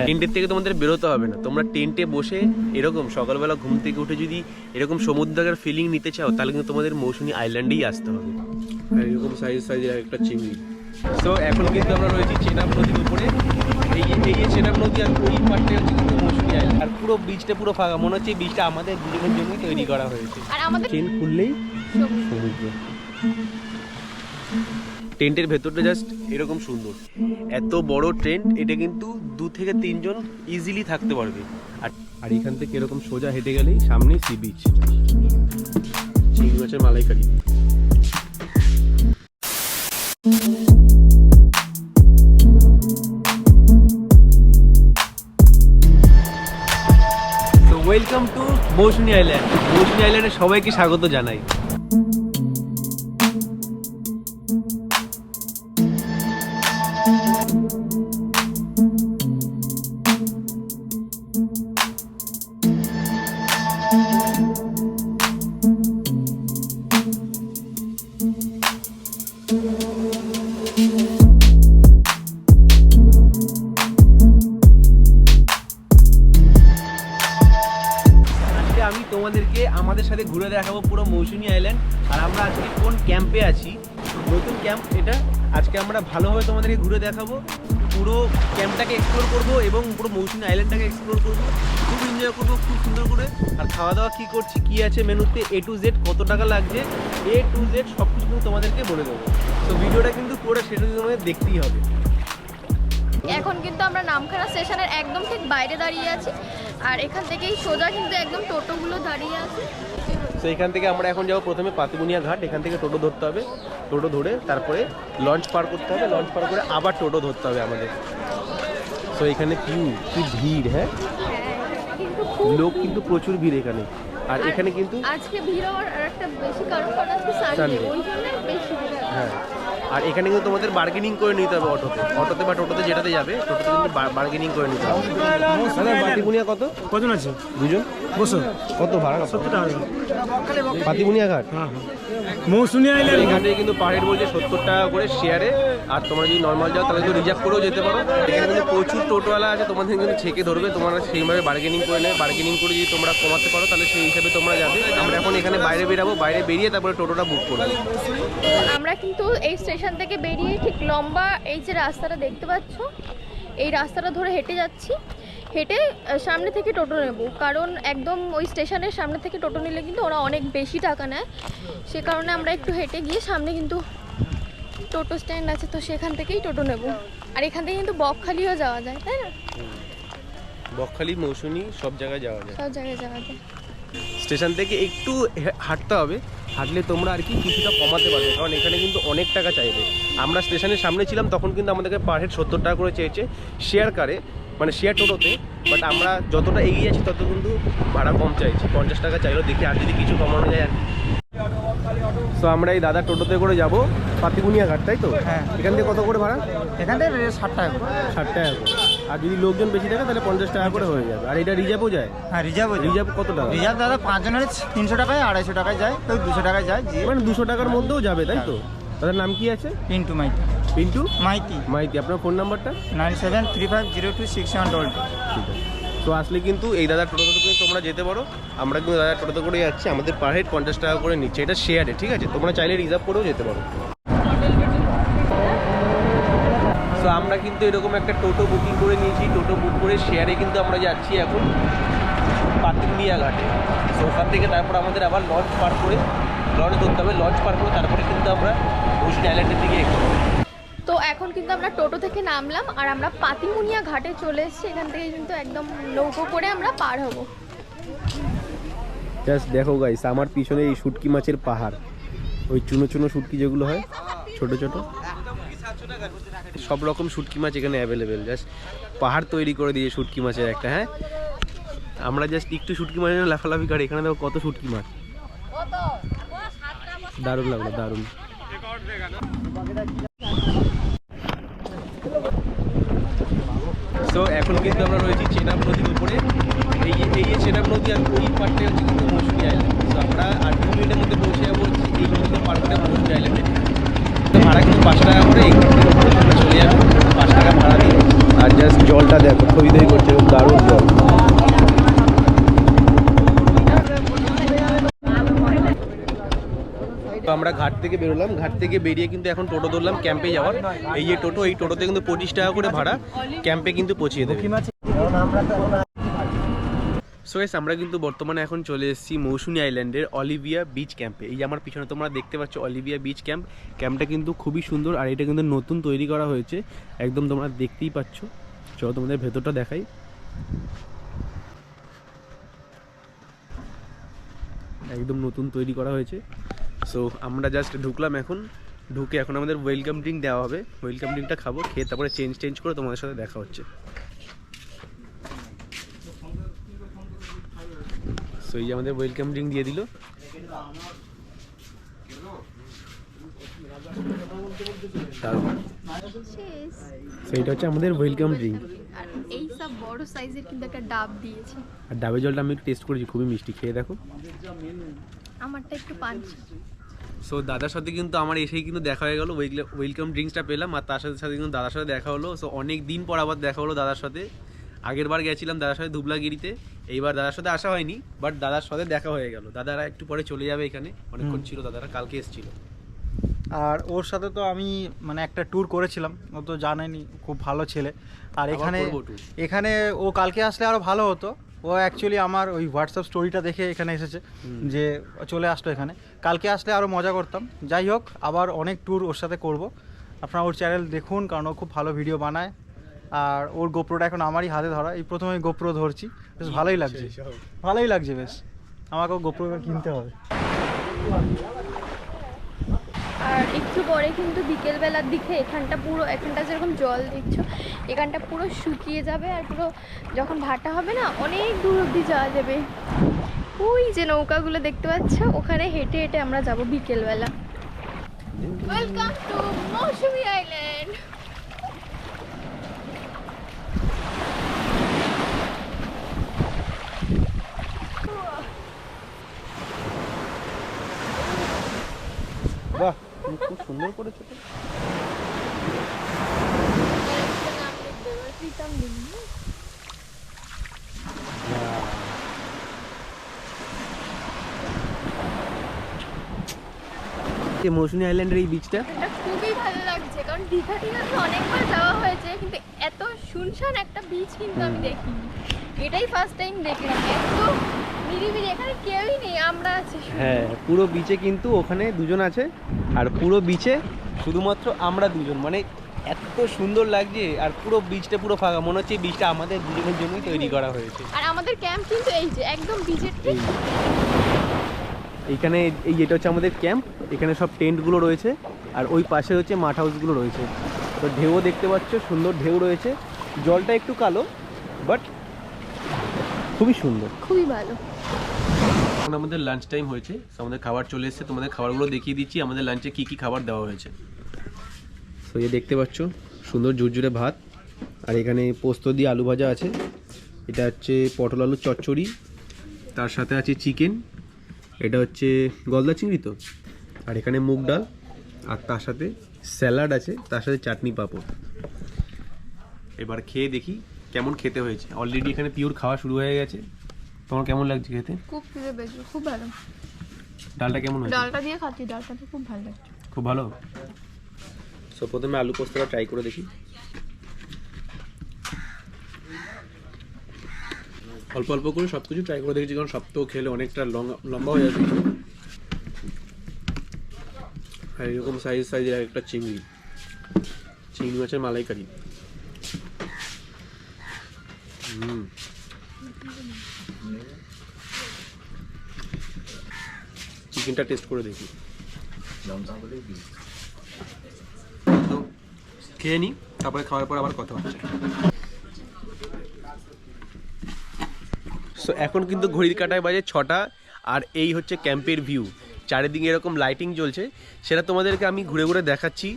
টেন্টের থেকে তোমাদের বেরোতে হবে না, তোমরা টেন্টে বসে এরকম সকালবেলা ঘুম থেকে উঠে যদি এরকম সমুদ্রের ফিলিং নিতে চাও তাহলে কিন্তু তোমাদের মৌসুমী আইল্যান্ডেই আসতে হবে। এরকম সাইজের একটা চিংড়ি। তো এখন কিন্তু আমরা রয়েছি চেনাব নদীর উপরে। এই চেনাব নদী আর ওই পাড়টা হচ্ছে কিন্তু মৌসুমী আইল্যান্ড। আর পুরো বিচটা পুরো ফাঁকা, মনে হচ্ছে এই বিচটা আমাদের দুজনের জন্যই তৈরি করা হয়েছে। আর আমাদের ট্রেন খুললেই সমুদ্র। টেন্টের ভেতরটা জাস্ট এরকম সুন্দর, এত বড় টেন্ট, এটা কিন্তু 2 থেকে 3 জন ইজিলি থাকতে পারবে। আর এখান থেকে এরকম সোজা হেঁটে গেলেই সামনেই সি বিচ, চিংড়ি মাছের মালাইকারি। তো ওয়েলকাম টু মৌসুমী আইল্যান্ড। মৌসুমী আইল্যান্ডে সবাইকে স্বাগত জানাই। আমি তোমাদেরকে আমাদের সাথে ঘুরে দেখাবো পুরো মৌসুমী আইল্যান্ড। আর আমরা আজকে কোন ক্যাম্পে আছি, নতুন ক্যাম্প এটা। আজকে আমরা ভালোভাবে তোমাদেরকে ঘুরে দেখাবো, পুরো ক্যাম্পটাকে এক্সপ্লোর করবো এবং পুরো মৌসুমী আইল্যান্ডটাকে এক্সপ্লোর করবো। খুব এনজয় করবো, খুব সুন্দর করে। আর খাওয়া দাওয়া কী করছি, কী আছে মেনুতে, A to Z, কত টাকা লাগছে, A to Z সব কিছু কিন্তু তোমাদেরকে বলে দেবো। তো ভিডিওটা কিন্তু পুরো সেটা তোমাদের দেখতেই হবে। এখন কিন্তু আমরা নামখানা স্টেশনের একদম ঠিক বাইরে দাঁড়িয়ে আছি। আর এখান থেকেই সোজা কিন্তু একদম টোটোগুলো দাঁড়িয়ে আছে। তো এখান থেকে আমরা এখন যাবো প্রথমে পাতিবুনিয়া ঘাট। এখান থেকে টোটো ধরতে হবে, টোটো ধরে তারপরে লঞ্চ পার করতে হবে, লঞ্চ পার করে আবার টোটো ধরতে হবে আমাদের। তো এখানে কি ভিড়, হ্যাঁ লোক কিন্তু প্রচুর ভিড় এখানে। আর এখানে কিন্তু আজকে ভিড় হওয়ার আরেকটা বেশি কারণ আজকে সানডে, ওই জন্য বেশি ভিড়। হ্যাঁ, আর এখানে কিন্তু তোমাদের বার্গেনিং করে নিতে হবে অটোতে বা টোটোতে যেটাতে যাবে, টোটোতে কিন্তু বার্গেনিং করে নিতে হবে। পাতিবুনিয়া কজন আছে? 2 জন বসো। কত ভাড়া? 70 টাকা পাতিবুনিয়া ঘাট। হ্যাঁ, মৌসুমী আইল্যান্ড এখানে কিন্তু পাহাড়ের বলছে 70 টাকা করে শেয়ারে। আর তোমরা যদি নর্মাল যাও তাহলে কিন্তু রিজার্ভ করেও যেতে পারো। এখানে কিন্তু প্রচুর টোটোওয়ালা আছে, তোমাদের কিন্তু ছেকে ধরবে, তোমরা সেইভাবে বার্গেনিং করে নেবে। বার্গেনিং করে যদি তোমরা কমাতে পারো তাহলে সেই হিসাবে তোমরা যাবে। আমরা এখন এখানে বাইরে বেরাবো, বাইরে বেরিয়ে তারপরে টোটোটা বুক করবো। আমরা কিন্তু এই স্টেশন থেকে বেরিয়ে ঠিক লম্বা এই যে রাস্তাটা দেখতে পাচ্ছ, এই রাস্তাটা ধরে হেঁটে যাচ্ছি। হেঁটে সামনে থেকে টোটো নেব, কারণ একদম ওই স্টেশনের সামনে থেকে টোটো নিলে কিন্তু ওরা অনেক বেশি টাকা নেয়। সে কারণে আমরা একটু হেঁটে গিয়ে সামনে কিন্তু টোটো স্ট্যান্ড আছে, তো সেখান থেকেই টোটো নেব। আর এখান থেকে কিন্তু বকখালিও যাওয়া যায়, তাই না? বকখালি, মৌসুমী সব জায়গায় যাওয়া যায়, সব জায়গায় যাওয়া যায়। স্টেশন থেকে একটু হাঁটতে হবে, হাঁটলে তোমরা আর কি কিছুটা কমাতে পারবে, কারণ এখানে কিন্তু অনেক টাকা চাইবে। আমরা স্টেশনের সামনে ছিলাম তখন কিন্তু আমাদেরকে পার হেড 70 টাকা করে চেয়েছে শেয়ার কারে, মানে শেয়ার টোটোতে। বাট আমরা যতটা এগিয়ে যাচ্ছি তত কিন্তু ভাড়া কম চাইছি, 50 টাকা চাইলো, দেখি আর যদি কিছু কমানো যায় আর কি। তো আমরা এই দাদা টোটোতে করে যাব পাতিবুনিয়া ঘাট, তাই তো? হ্যাঁ। এখান থেকে কত করে ভাড়া? এখান থেকে 60 টাকা। 60 টাকা করে। আর যদি লোকজন বেশি থাকে তাহলে 50 টাকা করে হয়ে যাবে। আর এটা রিজার্ভও যায়? হ্যাঁ, রিজার্ভ কত টাকা? রিজার্ভ দাদা 5 জনের 300 টাকায়, 250 টাকায় যায়, তো 200 টাকায় যায়, মানে 200 টাকার মধ্যেও যাবে, তাই তো? তাদের নাম কি আছে? পিন্টু মাইতি। পিন্টু মাইতি। আপনার ফোন নাম্বারটা? 9735026712। ঠিক আছে। তো আসলে কিন্তু এই দাদার টোটোতে করে তোমরা যেতে পারো। আমরা কিন্তু দাদার টোটোতে করে যাচ্ছি, আমাদের পার হেড 50 টাকা করে নিচ্ছে, এটা শেয়ারে, ঠিক আছে? তোমরা চাইলে রিজার্ভ করেও যেতে পারো। তো আমরা কিন্তু এরকম একটা টোটো বুকিং করে নিয়েছি, টোটো বুক করে শেয়ারে কিন্তু আমরা যাচ্ছি এখন পাতিবুনিয়া ঘাটে। তো ওখান থেকে তারপর আমাদের আবার লঞ্চ পার করে লঞ্চ ধরতে হবে, লঞ্চ পার করে তারপরে কিন্তু আমরা মৌসুমী আইল্যান্ডের দিকে এগোবো। তো এখন কিন্তু আমরা টোটো থেকে নামলাম আর আমরা পাতিবুনিয়া ঘাটে চলে এসেছি। এখান থেকে কিন্তু একদম নৌকো করে আমরা পার হব। জাস্ট দেখো গাইস, আমার পিছনে এই শুটকি মাছের পাহাড়, ওই চুনো চুনো শুটকি যেগুলো হয় ছোট ছোট, সব রকম শুটকি মাছ এখানে অ্যাভেলেবেল। জাস্ট পাহাড় তৈরি করে দিয়ে শুটকি মাছের একটা। হ্যাঁ, আমরা জাস্ট একটু শুটকি মাছের লাফালাফি করি, এখানে দেখো কত শুটকি মাছ। দারুণ লাগলো, দারুণ। তো এখন কিন্তু আমরা রয়েছি চেনাব নদীর উপরে। এই চেনাব নদী আর ওই পাড়টা হচ্ছে কিন্তু মৌসুমী আইল্যান্ড। তো আমরা 8 মিনিটের মধ্যে পৌঁছে যাবো এই নদীতে পার করে মৌসুমী আইল্যান্ডে। ভাড়া 5 টাকা করে এখান থেকে তোমরা চলে যাবে 5 টাকা ভাড়া দিয়ে। আর জাস্ট জলটা দেখো থই থই করছে, খুব দারুণ জল। তো আমরা ঘাট থেকে বেরোলাম, ঘাট থেকে বেরিয়ে কিন্তু এখন টোটো ধরলাম ক্যাম্পে যাওয়ার। এই যে টোটো, এই টোটোতে কিন্তু 25 টাকা করে ভাড়া, ক্যাম্পে কিন্তু পৌঁছিয়ে দেবে। সো গাইস, আমরা কিন্তু বর্তমানে এখন চলে এসেছি মৌসুনী আইল্যান্ডের অলিভিয়া বিচ ক্যাম্পে। এই যে আমার পিছনে তোমরা দেখতে পাচ্ছ অলিভিয়া বিচ ক্যাম্প। ক্যাম্পটা কিন্তু খুবই সুন্দর, আর এটা কিন্তু নতুন তৈরি করা হয়েছে, একদম তোমরা দেখতেই পাচ্ছ। চলো তোমাদের ভেতরটা দেখাই। একদম নতুন তৈরি করা হয়েছে। সো আমরা জাস্ট ঢুকলাম, এখন ঢুকে এখন আমাদের ওয়েলকাম ড্রিঙ্ক দেওয়া হবে। ওয়েলকাম ড্রিঙ্কটা খাবো, খেয়ে তারপরে চেঞ্জ করে তোমাদের সাথে দেখা হচ্ছে। সো এই যে আমাদের ওয়েলকাম ড্রিঙ্ক দিয়ে দিল। সেইটা হচ্ছে আমাদের ওয়েলকাম ড্রিঙ্ক। আর এই সব বড় সাইজের কিন্তু একটা ডাব দিয়েছে। আর ডাবের জলটা আমি একটু টেস্ট করেছি, খুবই মিষ্টি, খেয়ে দেখো। আমারটা একটু পাঞ্চ। সো দাদার সাথে কিন্তু আমার এসেই কিন্তু দেখা হয়ে গেল, ওয়েলকাম ড্রিঙ্কসটা পেলাম, আর তার সাথে সাথে কিন্তু দাদার সাথে দেখা হলো। সো অনেক দিন পর আবার দেখা হলো দাদার সাথে। আগের বার গেছিলাম দাদার সাথে ধুবলাগিরিতে, এইবার দাদার সাথে আসা হয়নি, বাট দাদার সাথে দেখা হয়ে গেল। দাদারা একটু পরে চলে যাবে এখানে, অনেকক্ষণ ছিল দাদারা, কালকে এসেছিল। আর ওর সাথে তো আমি মানে একটা ট্যুর করেছিলাম, ও তো জানেনি, খুব ভালো ছেলে। আর এখানে ও কালকে আসলে আরও ভালো হতো। ও অ্যাকচুয়ালি আমার ওই হোয়াটসঅ্যাপ স্টোরিটা দেখে এখানে এসেছে, যে চলে আসলো এখানে। কালকে আসলে আরও মজা করতাম। যাই হোক, আবার অনেক ট্যুর ওর সাথে করব। আপনারা ওর চ্যানেল দেখুন, কারণ ও খুব ভালো ভিডিও বানায়। আর ওর গোপ্রোটা এখন আমারই হাতে ধরা, এই প্রথমে গোপ্রো ধরছি, বেশ ভালোই লাগছে, ভালোই লাগছে বেশ। আমাকেও গোপ্রো কিনতে হবে। আর একটু পরে কিন্তু বিকেলবেলার দিকে এখানটা যেরকম জল দিচ্ছ, এখানটা পুরো শুকিয়ে যাবে। আর পুরো যখন ভাটা হবে না, অনেক দূর অবধি যাওয়া যাবে। ওই যে নৌকাগুলো দেখতে পাচ্ছ, ওখানে হেঁটে হেঁটে আমরা যাব বিকেলবেলা। Welcome to Mousumi island. বাহ, খুব সুন্দর করেছো তো। মৌসুনী আইল্যান্ডের এই বিচটা খুবই ভালো লাগছে, কারণ দীঘা টিঘাতে অনেকবার যাওয়া হয়েছে, কিন্তু এত শুনশান একটা বিচ কিন্তু আমি দেখিনি। এটাই ফার্স্ট টাইম দেখলাম। এত নিরিবিলি, এখানে কেউই নেই, আমরা আছি। হ্যাঁ, পুরো বিচে কিন্তু ওখানে দুজন আছে, আর পুরো বিচে শুধুমাত্র আমরা দুজন। মানে এত সুন্দর লাগছে, আর পুরো বিচটা পুরো ফাঁকা, মনে হচ্ছে এই বিচটা আমাদের দুজনের জন্যই তৈরি করা হয়েছে। আর আমাদের ক্যাম্প কিন্তু এই যে একদম বিচের ঠিক এইখানে, এই যেটা হচ্ছে আমাদের ক্যাম্প, এখানে সব টেন্টগুলো রয়েছে, আর ওই পাশে হচ্ছে মাঠ হাউসগুলো রয়েছে। তো ঢেউ দেখতে পাচ্ছ, সুন্দর ঢেউ রয়েছে। জলটা একটু কালো, বাট খুবই সুন্দর, খুবই ভালো। এখন আমাদের লাঞ্চ টাইম হয়েছে, আমাদের খাবার চলে এসেছে। তোমাদের খাবারগুলো দেখিয়ে দিচ্ছি, আমাদের লাঞ্চে কী কী খাবার দেওয়া হয়েছে। তো এই দেখতে পাচ্ছ সুন্দর ঝুরঝুরে ভাত, আর এখানে পোস্ত দিয়ে আলু ভাজা আছে। এটা হচ্ছে পটল আলুর চচ্চড়ি, তার সাথে আছে চিকেন, এটা হচ্ছে গলদা চিংড়ি তো, আর এখানে মুগ ডাল, আর তার সাথে স্যালাড আছে, তার সাথে চাটনি পাঁপড়। এবার খেয়ে দেখি কেমন খেতে হয়েছে। অলরেডি এখানে পিওর খাওয়া শুরু হয়ে গেছে। তোমার কেমন লাগছে খেতে? খুব খিদে পেয়েছে, খুব ভালো। ডালটা কেমন হয়েছে? ডালটা দিয়ে খাচ্ছি, ডালটা তো খুব ভালো লাগছে। খুব ভালো। সো প্রথমে আলু পোস্তটা ট্রাই করে দেখি। অল্প অল্প করে সব কিছু ট্রাই করে দেখেছি, কারণ সব তো খেলে অনেকটা লম্বা হয়ে যাবে। আর এরকম সাইজের একটা চিংড়ি মাছের মালাইকারি। চিকেনটা টেস্ট করে দেখি। তো খেয়ে নিই, তারপরে খাওয়ার পর আবার কথা হচ্ছে। সো এখন কিন্তু ঘড়ির কাঁটায় বাজে 6টা, আর এই হচ্ছে ক্যাম্পের ভিউ। চারিদিকে এরকম লাইটিং জ্বলছে, সেটা তোমাদেরকে আমি ঘুরে ঘুরে দেখাচ্ছি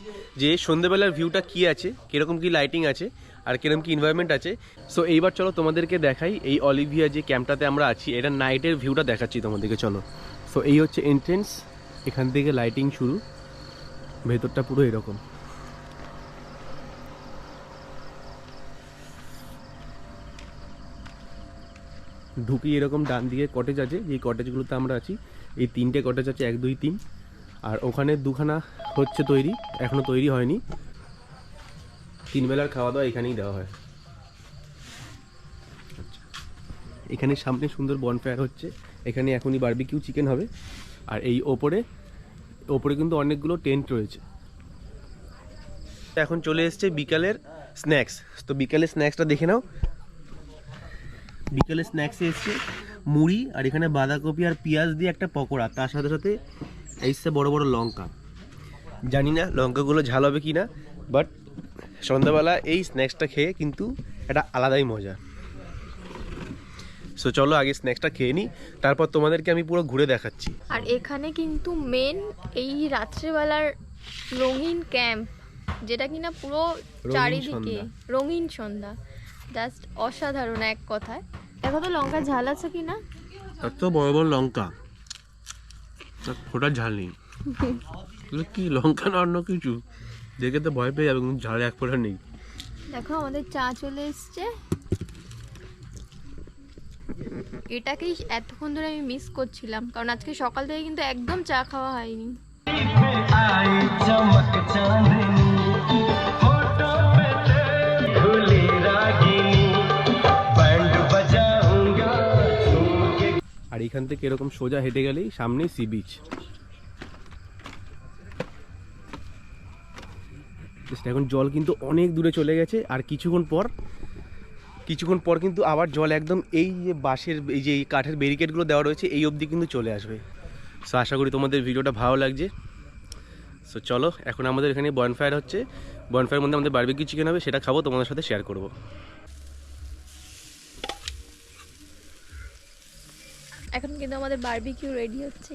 যে সন্ধ্যেবেলার ভিউটা কী আছে, কীরকম কী লাইটিং আছে, আর কীরকম কী এনভায়রনমেন্ট আছে। সো এইবার চলো তোমাদেরকে দেখাই এই অলিভিয়া যে ক্যাম্পটাতে আমরা আছি, এটা নাইটের ভিউটা দেখাচ্ছি তোমাদেরকে, চলো। সো এই হচ্ছে এন্ট্রেন্স, এখান থেকে লাইটিং শুরু, ভেতরটা পুরো এরকম ঢুকি এরকম ডান দিকে কটেজ আছে, যেই কটেজগুলোতে আমরা আছি। এই 3টে কটেজ আছে, 1 2 3। আর ওখানে 2খানা হচ্ছে তৈরি, এখনও তৈরি হয়নি। 3 বেলার খাওয়া দাওয়া এখানেই দেওয়া হয়। এখানে সামনে সুন্দর বনফায়ার হচ্ছে, এখানে এখনই বারবিকিউ চিকেন হবে। আর এই ওপরে কিন্তু অনেকগুলো টেন্ট রয়েছে। এখন চলে এসছে বিকালের স্ন্যাক্স। তো বিকালের স্ন্যাক্সটা দেখে নাও। বিকালের স্ন্যাক্সে এসছে মুড়ি, আর এখানে বাঁধাকপি আর পেঁয়াজ দিয়ে একটা পকোড়া, তার সাথে সাথে এসছে বড় বড় লঙ্কা। জানি না লঙ্কাগুলো ঝাল হবে কি না, বাট সন্ধ্যাবেলা এই স্ন্যাক্সটা খেয়ে কিন্তু একটা আলাদাই মজা। সো চলো আগে স্ন্যাক্সটা খেয়ে নিই, তারপর তোমাদেরকে আমি পুরো ঘুরে দেখাচ্ছি। আর এখানে কিন্তু মেন এই রাত্রেবেলার রঙিন ক্যাম্প, যেটা কিনা পুরো চারিদিকে রঙিন সন্ধ্যা, জাস্ট অসাধারণ এক কথায়। দেখো তো লঙ্কা ঝাল আছে কিনা। এত বড় বড় লঙ্কা, ফোটার ঝাল নেই। কি লঙ্কা না অন্য কিছু, দেখে তো ভয় পেয়ে যাবে, কিন্তু ঝাল এক ফোঁটা নেই। দেখো আমাদের চা চলে এসছে, এটাকেই এতক্ষণ ধরে আমি মিস করছিলাম, কারণ আজকে সকাল থেকে কিন্তু একদম চা খাওয়া হয়নি। আর এখান থেকে এরকম সোজা হেঁটে গেলেই সামনে সি বিচ। এখন জল কিন্তু অনেক দূরে চলে গেছে, আর কিছুক্ষণ পর কিন্তু আবার জল একদম এই যে বাঁশের এই যে কাঠের ব্যারিকেডগুলো দেওয়া রয়েছে এই অবধি কিন্তু চলে আসবে। সো আশা করি তোমাদের ভিডিওটা ভালো লাগছে। সো চলো, এখন আমাদের এখানে বনফায়ার হচ্ছে, বনফায়ারের মধ্যে আমাদের বারবিকিউ চিকেন হবে, সেটা খাবো, তোমাদের সাথে শেয়ার করব। এখন কিন্তু আমাদের বারবিকিউ রেডি হচ্ছে।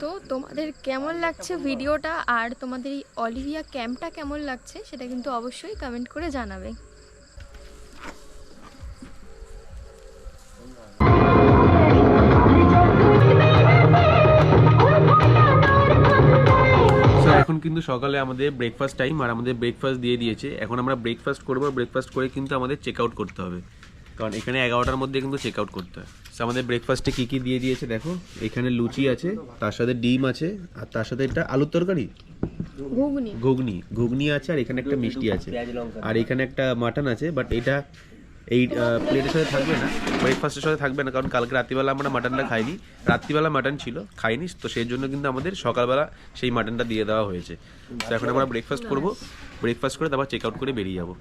তো তোমাদের কেমন লাগছে ভিডিওটা, আর তোমাদের এই অলিভিয়া ক্যাম্পটা কেমন লাগছে সেটা কিন্তু অবশ্যই কমেন্ট করে জানাবে। এখন কিন্তু সকালে আমাদের ব্রেকফাস্ট টাইম, আর আমাদের ব্রেকফাস্ট দিয়ে দিয়েছে। এখন আমরা ব্রেকফাস্ট করবো, ব্রেকফাস্ট করে কিন্তু আমাদের চেক আউট করতে হবে, কারণ এখানে 11টার মধ্যে কিন্তু চেক আউট করতে হয়। সো আমাদের ব্রেকফাস্টে কী কী দিয়ে দিয়েছে দেখো, এখানে লুচি আছে, তার সাথে ডিম আছে, আর তার সাথে একটা আলুর তরকারি, ঘুগনি আছে, আর এখানে একটা মিষ্টি আছে, আর এখানে একটা মাটন আছে। বাট এটা এই প্লেটের সাথে থাকবে না, ব্রেকফাস্টের সাথে থাকবে না, কারণ কালকে রাত্রিবেলা আমরা মাটনটা খাইনি, রাত্রিবেলা মাটন ছিল খাইনি, তো সেই জন্য কিন্তু আমাদের সকালবেলা সেই মাটনটা দিয়ে দেওয়া হয়েছে। তো এখন আমরা ব্রেকফাস্ট করবো, ব্রেকফাস্ট করে তারপর চেক আউট করে বেরিয়ে যাবো।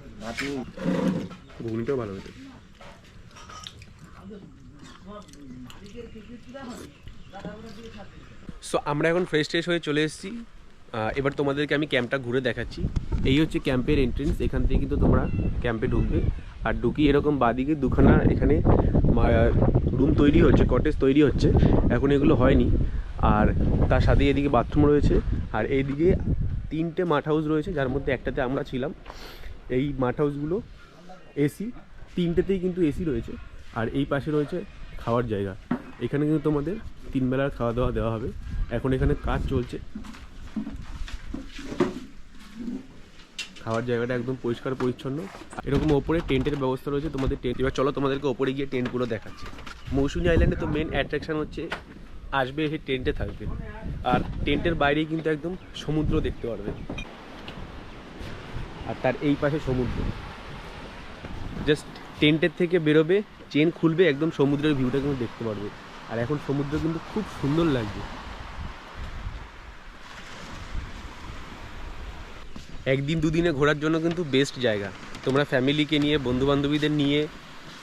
ঘুগনিটাও ভালো হয়েছে। সো আমরা এখন ফ্রেশ হয়ে চলে এসেছি। এবার তোমাদেরকে আমি ক্যাম্পটা ঘুরে দেখাচ্ছি। এই হচ্ছে ক্যাম্পের এন্ট্রেন্স, এখান থেকে কিন্তু তোমরা ক্যাম্পে ঢুকবে। আর ঢুকি এরকম বাদিকে 2খানা এখানে রুম তৈরি হচ্ছে, কটেজ তৈরি হচ্ছে, এখন এগুলো হয়নি। আর তার সাথে এদিকে বাথরুম রয়েছে, আর এইদিকে 3টে মাঠ হাউস রয়েছে, যার মধ্যে একটাতে আমরা ছিলাম। এই মাঠ হাউসগুলো এসি, 3টেতেই কিন্তু এসি রয়েছে। আর এই পাশে রয়েছে খাওয়ার জায়গা, এখানে কিন্তু তোমাদের 3 বেলার খাওয়া দাওয়া দেওয়া হবে। এখন এখানে কাজ চলছে, খাওয়ার জায়গাটা একদম পরিষ্কার পরিচ্ছন্ন। এরকম ওপরে টেন্টের ব্যবস্থা রয়েছে তোমাদের টেন্ট। এবার চলো তোমাদেরকে ওপরে গিয়ে টেন্টগুলো দেখাচ্ছি। মৌসুমী আইল্যান্ডে তো মেন অ্যাট্রাকশন হচ্ছে আসবে এসে টেন্টে থাকবে, আর টেন্টের বাইরেই কিন্তু একদম সমুদ্র দেখতে পারবে, আর তার এই পাশে সমুদ্র। জাস্ট টেন্টের থেকে বেরোবে, চেন খুলবে, একদম সমুদ্রের ভিউটা কিন্তু দেখতে পারবে। আর এখন সমুদ্র কিন্তু খুব সুন্দর লাগছে। একদিন দুদিনে ঘোরার জন্য কিন্তু বেস্ট জায়গা। তোমরা ফ্যামিলিকে নিয়ে, বন্ধুবান্ধবীদের নিয়ে,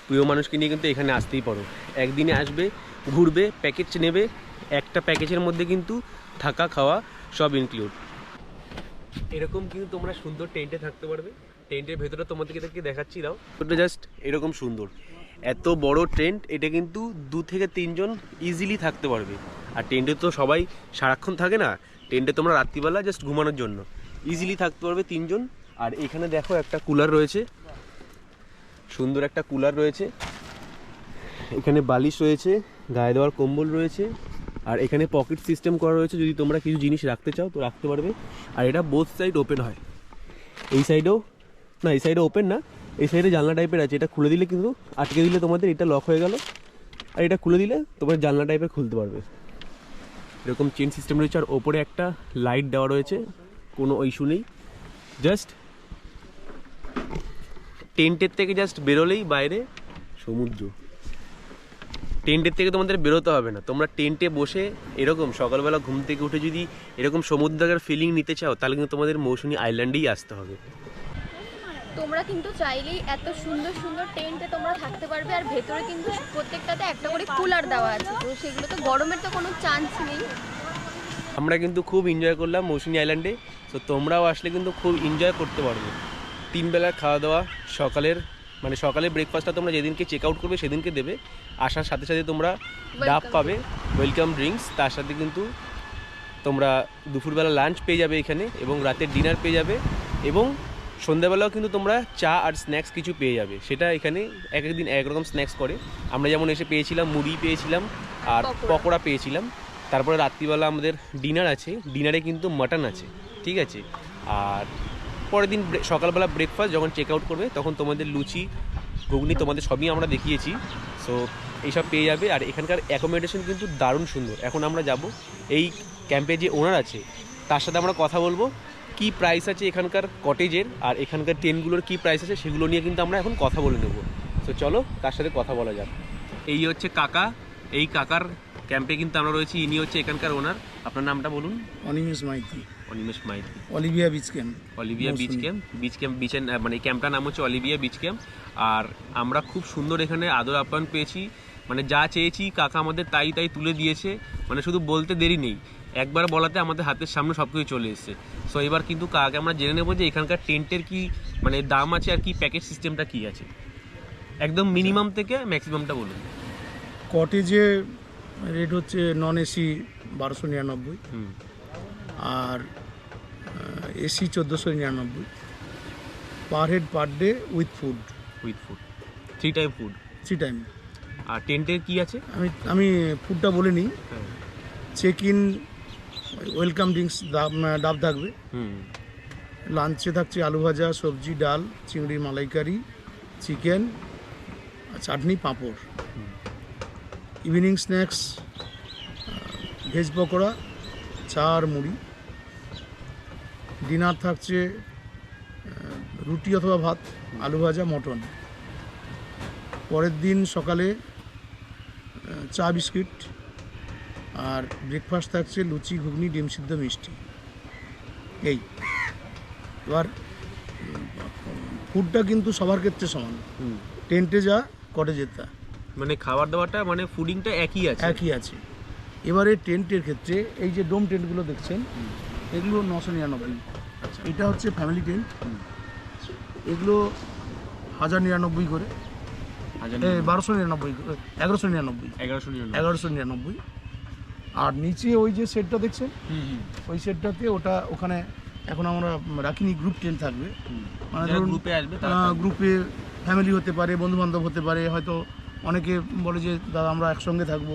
প্রিয় মানুষকে নিয়ে কিন্তু এখানে আসতেই পারো। একদিনে আসবে, ঘুরবে, প্যাকেজ নেবে, একটা প্যাকেজের মধ্যে কিন্তু থাকা খাওয়া সব ইনক্লুড। এরকম কিন্তু তোমরা সুন্দর টেন্টে থাকতে পারবে। টেন্টের ভেতরে তোমাদেরকে দেখাচ্ছি, দাও, ওটা জাস্ট এরকম সুন্দর, এত বড় টেন্ট, এটা কিন্তু 2 থেকে 3 জন ইজিলি থাকতে পারবে। আর টেন্টে তো সবাই সারাক্ষণ থাকে না, টেন্টে তোমরা রাত্রিবেলা জাস্ট ঘুমানোর জন্য ইজিলি থাকতে পারবে 3 জন। আর এখানে দেখো একটা কুলার রয়েছে, সুন্দর একটা কুলার রয়েছে, এখানে বালিশ রয়েছে, গায়ে দেওয়ার কম্বল রয়েছে, আর এখানে পকেট সিস্টেম করা রয়েছে, যদি তোমরা কিছু জিনিস রাখতে চাও তো রাখতে পারবে। আর এটা বোথ সাইড ওপেন হয়, এই সাইডেও না, এই সাইডে ওপেন না, এই সাইডে জানলা টাইপের আছে, এটা খুলে দিলে কিন্তু আটকে দিলে তোমাদের এটা লক হয়ে গেল, আর এটা খুলে দিলে তোমার জানলা টাইপের খুলতে পারবে। এরকম চেন সিস্টেম রয়েছে, আর ওপরে একটা লাইট দেওয়া রয়েছে, কোনো ইস্যু নেই। জাস্ট টেন্টের থেকে জাস্ট বেরোলেই বাইরে সমুদ্র। টেন্টের থেকে তোমাদের বেরোতে হবে না, তোমরা টেন্টে বসে এরকম সকালবেলা ঘুম থেকে উঠে যদি এরকম সমুদ্রের ফিলিং নিতে চাও তাহলে কিন্তু তোমাদের মৌসুমী আইল্যান্ডেই আসতে হবে। তোমরা কিন্তু চাইলেই এত সুন্দর সুন্দর টেন্টে তোমরা থাকতে পারবে, আর ভেতরে কিন্তু প্রত্যেকটাতে একটা করে কুলার দেওয়া আছে, তো সেগুলো তো গরমের তো কোনো চান্স নেই। আমরা কিন্তু খুব এনজয় করলাম মৌসুমী আইল্যান্ডে, তো তোমরাও আসলে কিন্তু খুব এনজয় করতে পারবে। 3 বেলার খাওয়া দাওয়া, সকালে ব্রেকফাস্টটা তোমরা যেদিনকে চেক আউট করবে সেদিনকে দেবে, আসার সাথে সাথে তোমরা ডাব পাবে, ওয়েলকাম ড্রিঙ্কস, তার সাথে কিন্তু তোমরা দুপুরবেলা লাঞ্চ পেয়ে যাবে এখানে, এবং রাতের ডিনার পেয়ে যাবে, এবং সন্ধ্যাবেলাও কিন্তু তোমরা চা আর স্ন্যাক্স কিছু পেয়ে যাবে। সেটা এখানে এক একদিন এক রকম স্ন্যাক্স করে। আমরা যেমন এসে পেয়েছিলাম মুড়ি পেয়েছিলাম আর পকোড়া পেয়েছিলাম। তারপরে রাত্রিবেলা আমাদের ডিনার আছে, ডিনারে কিন্তু মাটন আছে, ঠিক আছে। আর পরের দিন সকালবেলা ব্রেকফাস্ট যখন চেক আউট করবে তখন তোমাদের লুচি ঘুগনি তোমাদের সবই আমরা দেখিয়েছি, সো এইসব পেয়ে যাবে। আর এখানকার অ্যাকোমোডেশন কিন্তু দারুণ সুন্দর। এখন আমরা যাব এই ক্যাম্পে যে ওনার আছে তার সাথে আমরা কথা বলবো, কি প্রাইস আছে এখানকার কটেজের আর এখানকার টেন্টগুলোর কি প্রাইস আছে সেগুলো নিয়ে কিন্তু আমরা এখন কথা বলে নেব। তো চলো তার সাথে কথা বলা যাক। এই হচ্ছে কাকা, এই কাকার ক্যাম্পে কিন্তু আমরা রয়েছি, ইনি হচ্ছে এখানকার ওনার। আপনার নামটা বলুন। Animesh Maiti. Animesh Maiti. Olivia Beach Camp. Olivia Beach Camp মানে এই ক্যাম্পটার নাম হচ্ছে অলিভিয়া বিচ ক্যাম্প। আর আমরা খুব সুন্দর এখানে আদর আপ্যায়ন পেয়েছি, মানে যা চেয়েছি কাকা আমাদের তাই তুলে দিয়েছে, মানে শুধু বলতে দেরি নেই, একবার বলাতে আমাদের হাতের সামনে সব কিছু চলে এসেছে। সো এবার কিন্তু কাকাকে আমরা জেনে নেবো যে এখানকার টেন্টের কি মানে দাম আছে আর কি প্যাকেজ সিস্টেমটা কি আছে, একদম মিনিমাম থেকে ম্যাক্সিমামটা বলুন। কটেজে রেট হচ্ছে নন এসি 1299, আর AC 1499, per head per day with food. 3 time food. 3 time. আর টেন্টের কি আছে আমি ফুডটা বলে নিই। হ্যাঁ। চেক ইন ওয়েলকাম ড্রিঙ্কস ডাব থাকবে। লাঞ্চে থাকছে আলু ভাজা, সবজি, ডাল, চিংড়ি মালাইকারি, চিকেন, চাটনি, পাঁপড়। ইভিনিং স্ন্যাক্স ভেজ পকোড়া, চা আর মুড়ি। ডিনার থাকছে রুটি অথবা ভাত, আলু ভাজা, মটন। পরের দিন সকালে চা বিস্কিট, আর ব্রেকফাস্ট থাকছে লুচি, ঘুগনি, ডিম সিদ্ধ, মিষ্টি। এই এবার ফুডটা কিন্তু সবার ক্ষেত্রে সমান, টেন্টে যা কটেজে তা, মানে খাবার দাবারটা মানে ফুডিংটা একই আছে। এবারে টেন্টের ক্ষেত্রে এই যে ডোম টেন্টগুলো দেখছেন এগুলো 999। আচ্ছা, এটা হচ্ছে ফ্যামিলি টেন্ট, এগুলো 1099 করে, 1299, 1199। আর নিচে ওই যে সেটটা দেখছেন ওই সেটটাতে ওখানে এখন আমরা রাখিনি, গ্রুপ টেন্ট থাকবে, মানে ধরুন গ্রুপে আসবে, গ্রুপে ফ্যামিলি হতে পারে, বন্ধু বান্ধব হতে পারে, হয়তো অনেকে বলে যে দাদা আমরা একসঙ্গে থাকবো,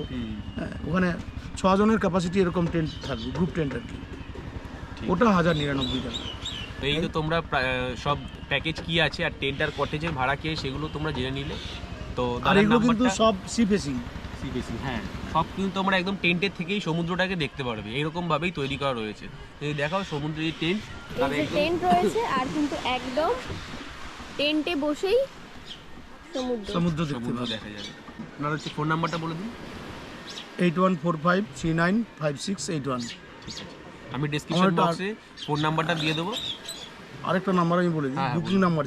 ওখানে 6 জনের ক্যাপাসিটি এরকম টেন্ট থাকবে, গ্রুপ টেন্ট আর কি, ওটা 1099 টাকা। এই তো তোমরা সব প্যাকেজ কি আছে আর টেন্ট আর কটেজের ভাড়া কি সেগুলো তোমরা জেনে নিলে। তো আর এগুলো কিন্তু সব সি ফেসিং, হ্যাঁ, সব কিন্তু তোমরা একদম টেন্টের থেকেই সমুদ্রটাকে দেখতে পারবে, এরকম ভাবেই তৈরি করা রয়েছে। এই দেখাও সমুদ্রের টেন্ট, টেন্ট রয়েছে, আর কিন্তু একদম টেন্টে বসেই সমুদ্র দেখা যাবে। আপনার হচ্ছে ফোন নাম্বারটা বলে দিন। 8145395681। ঠিক আছে, আমি ডেসক্রিপশন বক্সে ফোন নাম্বারটা দিয়ে দেবো। আরেকটা নাম্বার আমি বলে দিই, বুকিং নাম্বার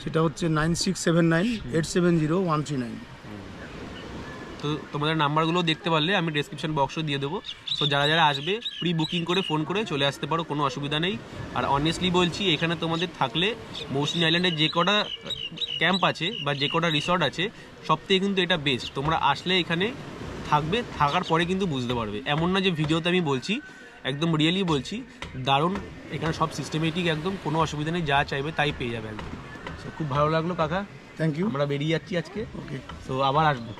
সেটা হচ্ছে 9679870139। তো তোমাদের নাম্বারগুলো দেখতে পারলে আমি ডেসক্রিপশন বক্সও দিয়ে দেবো। তো যারা আসবে প্রি বুকিং করে ফোন করে চলে আসতে পারো, কোনো অসুবিধা নেই। আর অনেস্টলি বলছি, এখানে তোমাদের থাকলে মৌসুমী আইল্যান্ডের যে কটা ক্যাম্প আছে বা যে কটা রিসর্ট আছে সব থেকে কিন্তু এটা বেস্ট। তোমরা আসলে এখানে থাকবে, থাকার পরে কিন্তু বুঝতে পারবে, এমন না যে ভিডিওতে আমি বলছি, একদম রিয়েলি বলছি, দারুণ। এখানে সব সিস্টেমেটিক, একদম কোনো অসুবিধা নেই, যা চাইবে তাই পেয়ে যাবে একদম। সো খুব ভালো লাগলো কাকা, থ্যাংক ইউ। আমরা বেরিয়ে যাচ্ছি আজকে। ওকে, সো আবার আসবো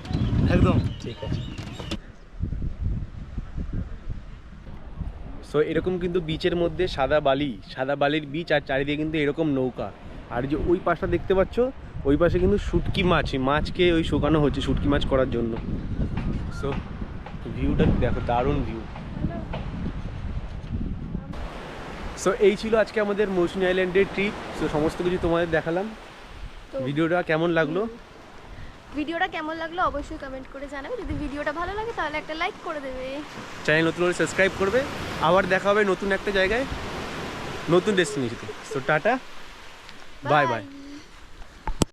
একদম ঠিক আছে। সো এরকম কিন্তু বিচের মধ্যে সাদা বালির বিচ, আর চারিদিকে কিন্তু এরকম নৌকা, আর যে ওই পাশটা দেখতে পাচ্ছ, ওই পাশে কিন্তু শুটকি মাছকে ওই শুকানো হচ্ছে শুটকি মাছ করার জন্য। সো ভিউটা দেখো, দারুণ ভিউ। সো এই ছিল আজকে আমাদের মৌসুমী আইল্যান্ডের ট্রিপ। সো সমস্ত কিছু তোমাদের দেখালাম। তো ভিডিওটা কেমন লাগলো অবশ্যই কমেন্ট করে জানাবে। যদি ভিডিওটা ভালো লাগে তাহলে একটা লাইক করে দেবে, চ্যানেল নতুন হলে সাবস্ক্রাইব করবে। আবার দেখা হবে নতুন একটা জায়গায়, নতুন ডেস্টিনেশনে। So tata, bye by.